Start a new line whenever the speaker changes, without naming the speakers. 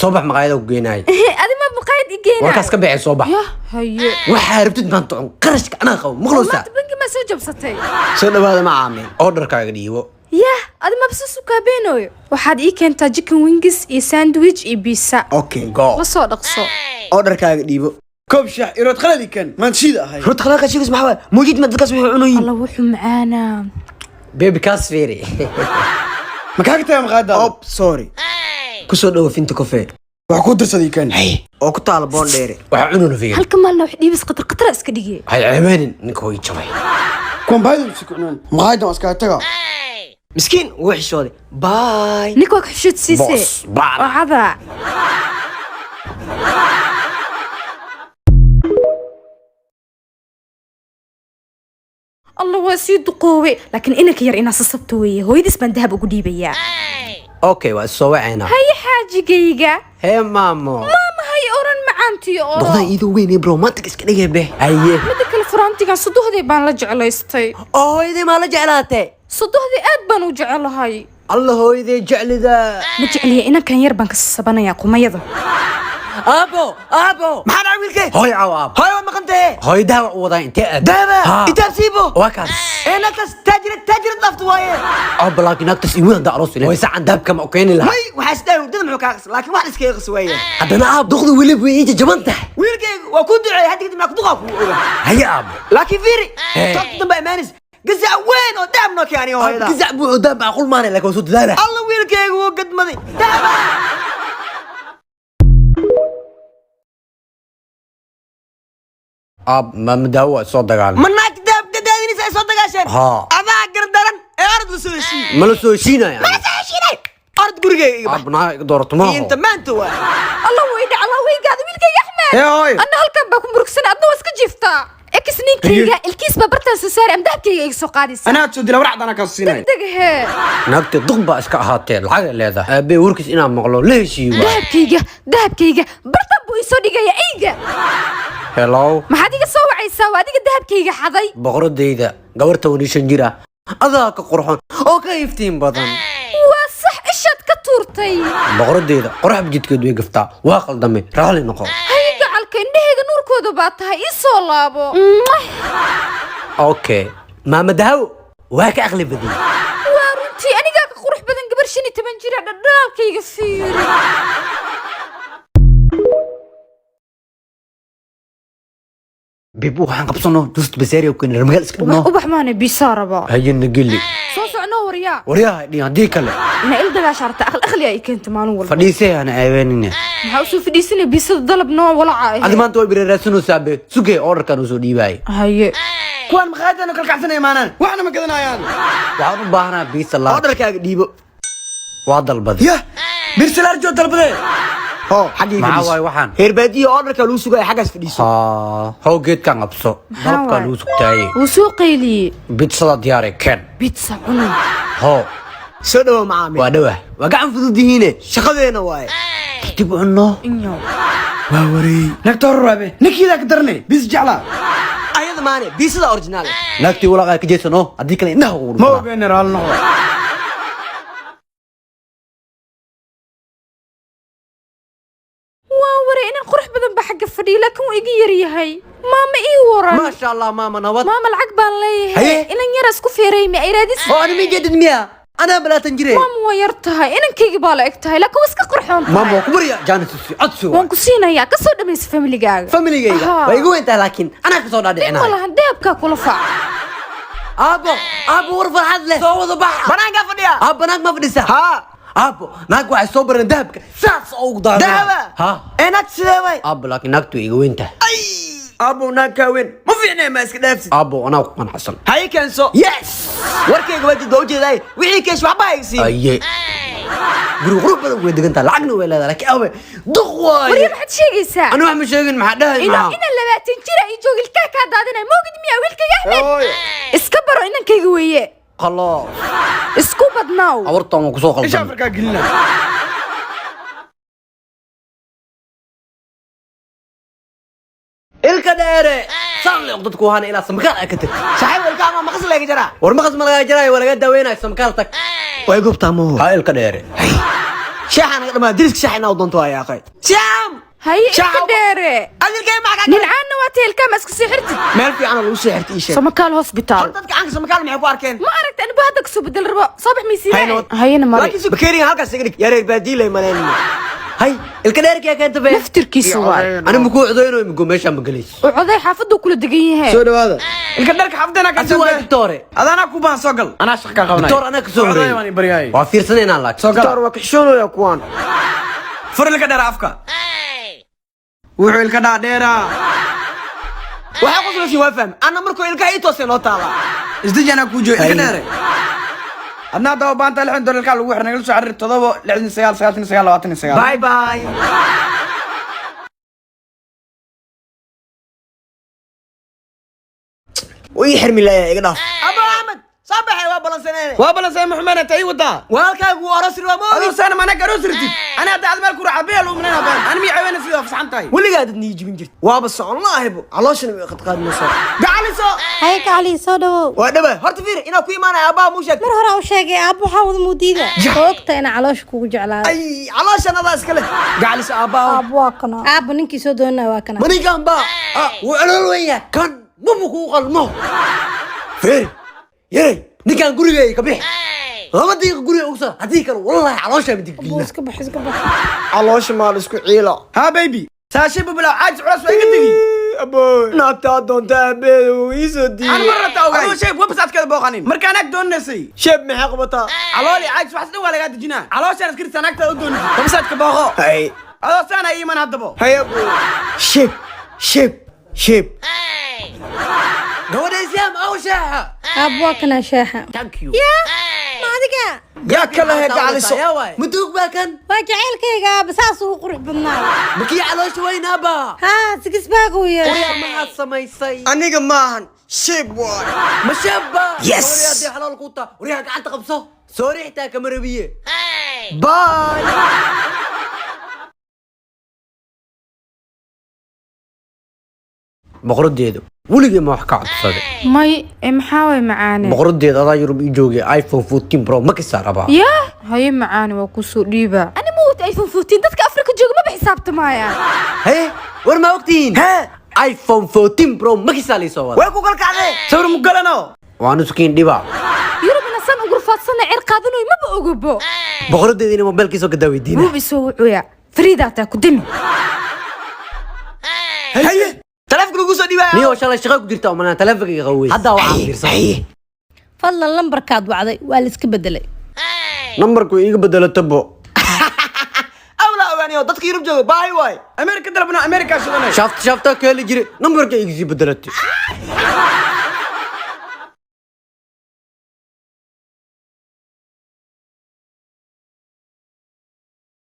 صباح مقايدة وجيناي
هذه ما مقايد يجينا
وكاس كبيع صباح
يا هي
وحاربت بنطعم قرشك أنا خو مخلصة
ما تبقى ما سوى جبستي
سنة هذا ما عامل أوردر كاغديو
يا هذا ما بس كابينو waxaad ii keentaa chicken wings iyo sandwich iyo pizza
أوكي جو
la soo dhaqso
أوردر كاغديو
كوب شاح يرد خلالي كان ما نشيد هاي
رد خلاك شيء اسمه حوا موجود ما تلقى سوي عنوي
الله wuxuu macaana
بيبي كاس فيري
ما كاكتا يا مغادا
أوب سوري كسر دو فينت كوفي
وحكود درسدي كان
هاي أو كتال بون ديري وعنونه فيه
halka maalna wax dhiibis qatar iska dhigay
هاي عمانين نكوي جماي
كون بايدو بسكونون مغادا واسكاتها
مسكين وحش هذا باي
ninka wax xishid siisay
بوس بعد
wacada الله واسيد قوي لكن إنك ير إنا سصبتويه هو يدس بندهب ugu dhiibaya
أوكي واسوعنا
هاي xaajigayga
هي مامو
maama hay oran macaantii oo
دقنا إيدو وين بروماتيك إسكنيه به أيه
midda kale faraantigan sadohdii baan la jeclaystay
أوه إذا ما لجعلاته
sadohdii aad baan u jecelahay
الله إذا جعل ذا
ma jecliya inankan yar baan ka sabanaya qumayada
أبو ما حد عمل كي هاي عواب هاي ما قنته هاي داوع وضع انت
دابا انت بسيبه
وكاس
انا تاجر نفط وايه
أب لكن أكتس إيوان دا أرسل ويسا عن داب كم أوكين لها
هاي وحاسداه ودنا معك عكس لكن واحد اسكي يغس وايه
هذا أب دخل ويلي بيجي جبنته
ويركي وكنت دعي هديك معك دغاف
هيا أبو
لكن فيري
إيه.
طب دبا مانس قزع وين ودامنك يعني هو هذا
كذا أبو داب أقول ماني لك وسود ذا
الله ويركي وقد مضي دابا
أب ما مدهوة صوت دقال
منك داب داديني ساي صدق عشان
ها
اذا قردرن ارض سوشي
ملسو شينا يعني
سوشي ارض قرقي
أب ناي دورت ما
انت ما انت هو
الله ويدع الله ويقعد wiilkayga Axmed
يا هاي
ana halkan baa ku murugsan adna waa iska jiftaa ex ninkayga ilkiis baa bartaan soo saar amdaabkayga iga soo qaadaysa
انا تسودي لو رعد انا كاسيناي
deghe
ناقتي ضغبة اسكا هاتي الحاجة اللي هذا أبي وركس إنا مغلو ليش يوا
dahabkayga bartaan buu isoo dhigaya eyga
هلو
maxaad iga soo wacaysaa waa adiga dahabkayga xaday
بقرد ديدا قورتا ونيشن جيرا أذاك قرحون أوكي يفتين بدن
waa sax ishaad ka tuurtay
بقرد ديدا قرح بجد كدوي قفتا واقل دمي رالي نقو
hay gacalka indhahayga nuurkooda baa tahay ii soo laabo
أوكي ما مدهو واك أغلب بدي
waa runtii anigaa ka qurux badan gabar 15 jir ah dhadhaalkayga fiiri
بيبو هنقبصنو دوست بسيري وكن رمال اسكنو
ubax maana biisaa rabaa
هاي نقلي
soo socnoo waryaa
وريها دي هديك له
ina il dagaasharta aqli ay keento maalin walba
فديسي أنا أيوانين
maxaa u soo fadhiisanay biisada dalab noo walaca
هذا ما أنتوا بريراسونو سابي سوكي أورر كانوا سودي باي
haye
كوان مغادا انا كل كعسنا يمانا واحنا ما كذا يان
وعطوا باهنا بيس الله
اقدر كاك ديبو
وعضل بدي
يا بيرسل ارجو طلبده هو حقي
معاوي وحان
هيربادي اوردر كلو سوغاي حاجه فديسو
هو جيت كان أبصو ضرب كان وسوق تاعي
wuu soo qayliyey
بيت صلاة دياري كان
biitsa cunug
هو
سدو معامي
وادوه وقعن فضودي هنا
شقدينا واي
تبعو انه
inyo
واوري نكتور رابي نكي ذاك درني بيس جعلا
ايضا ماني بيسدا اوريجينال ناكتي ولا غاك جيسنو اديك لي انه
مو بين رال نو
waa waray inaan qurux badan ba xagga fadhiyo laakiin wuu iga yar yahay maama ii waran
ما شاء الله ماما نوات
maama lacag baan leeyahay
Haye.
inan yar isku feeray ma iraadis
انا من جدد ميا انا بلا تنجري
maama waa yar tahay inankayga baa la eg tahay laakiin waa iska qurxoon tahay
ماما كبريا جانت عدسو
waan ku siinayaa ka soo dhamaysa familigaaga
فاميلي جاي
Aha.
ويقول انت لكن انا كسو دادي انا
walahan dahabkaa kula fac
ابو ورفع عدله سو ضبح
بنان فديا
ابو ناك ما فديسا
ها
ابو ناك واحد صبر دهبك ساس او دار
دهبة
ها
انك سوي
ابو لكن ناكتو يقول انت
اي ابو ناكاوين ما في عنا ماسك نفسي
ابو انا وقمان حصل
هاي كان سو يس وركيك وجه دوجي داي وحي كيش وحبا يسي
اي غروب بدو ودغنت لعقنا ولا لك اوي
warya
دغواي
maxaad sheegaysaa
انا ما شيغن ما دهي
ina 20 jir ay joog ilkaa ka daadinay moogid miyaa wiilkayga Axmed iska baro inankayga weeye
خلاص
isku badnaaw
اورطه كسو
ايش
خلص
افرقا قلنا
الكديره صار لي قدتك وهنا الى سمكان اكتت
صاحب الكاميرا ما خص لك جرا
ورمقص ما جراي ولا قد وين سمكالتك
ويقف تامو
هاي الكديره
شاحن ما درسك شاحن او دونتو يا اخي سام
هاي
شعب.
كديري
اجل كاي معك
نلعان واتي الكامس كسيحرتي
مال في انا لو سحرت ايش
سمكال هوسبيتال
dadka aan samakaan maxay ku arkeen
ما عرفت انا بهدك سو بدل ربا صباح ميسيري
هاي
هاينا مري
laakiin bakeeri halkaas iga dhig yareer baadiilay maleen
hay ilka dheerkii keenta be
naftirkiisu waay
ana muku cudayno imigo meesha ma galeys
وعضي حافظه كل دقيقة
soo dhawaada ilka dharka xafdana ka
adu waa doctore
adana ku baan soo gal
أنا شق قبنا
doctor ana ka soo horeeyay
waan baryaay
waa fiirsanayna laak
doctor waa kixshoonaya kuwan fur ilka dheer afka wuxuu ilka dhaadheera waxa ku soo si waa faham ana markuu ilka ii toosay noo taala isdijana ku jooy ilka dheer adna daba baanta lixan dollarka lagu xirnay soo xariir 7 bye bye وي حرمي لا iga dhaaf ابو احمد صباح waa balansaneen maxamed tay wada walaalkaagu arasri waa moodi adoosana mana garosritid ana hada admal ku raabeel u manana baan ana mi caawina sidoo fasaxantay waligaad idni jibin jirt waaba socon laahaybo calooshana way qadqaadnaysaa gacaliso
هاي كعلي صدو
waa dhabe horta fiir inaa ku imaanaya abaa mu sheeg
مر هرا وشاقي أبو حاوض مديدة وقتها أنا علوش كوكو جعلها
ay calooshan adaa iska leh gacaliso abaa
أبو واكنا أبو ننكي سودونا واكنا
manigan ba
wuu calool weya kan mabu ku qalmo feer yaray ninkan gurigay ka bix laba daqiiqo guriga ugu soo hadii kale wallahi caloosha ma digdina
أبو اسكبح اسكبح
caloosha ma la isku ciilo ha baby saashiba bilaa caaj culas waa iga tagi abo naagtaa doonta abeed uu ii soo diiday aan marata ogaay abo sheeb website kada booqanin markaan ag doonaysay sheeb maxay qabataa calooli caaj wax dhan waa laga dejinaa calooshan iskir sanaagta u doonayay website ka booqo hay adoo sana iiman hadabo hay abo sheeb
gabadhaysiyam aw shaaxa
أبو واكنا شاحة
thank you
ما أدقى
yaa kala he gacaliso
muduug baa kan
واجعل كيغا بساسو قرح بالنار
makii caloosha weynaaba
ها سكس باقو يا
waryaa maxaad samaysay
aniga maahan sheeb waay
ma shaabba
Yes.
waryaa haddii xalaal ku taa waryaa gacanta qabso soo riixtaa kama rabiye
bye
boqoradeedu weligii ma wax ka codsaday
ماي محاوي معاني
boqoradeed adaa yurub ii joogay iphone 14 pro ma kisaa rabaa
يا هاي معاني وكسو ديبا انا موت ايفون 14 دتك افريكا جوج ما بحسابته مايا
haye war ma ogtihiin iphone 14 pro ma kisaa liisoo wada
way ku kalkacday sawir mu galano
waanu sukiin dhiba
يوروب انا سان غرفات سنه عير قادنو ما بوغبو
boqoradeed inay mobilkiisoo ka daaweydiina
روبي سو ويا فريدا تا كدمي
haye taleefka lagu soo dhibaa
niyo shalay shaqo ku jirta umana taleefankayga qaweey hadda waxaan fiirsan
فضلا لمبر كاد وعدي والسك بدلي
nambarku iiga bedelo tabo
awla ogaaniyo dadka yurub jooga bye way america dalbana america shaqanay
shafta ka heli jiray nambarka iga sii bedelatay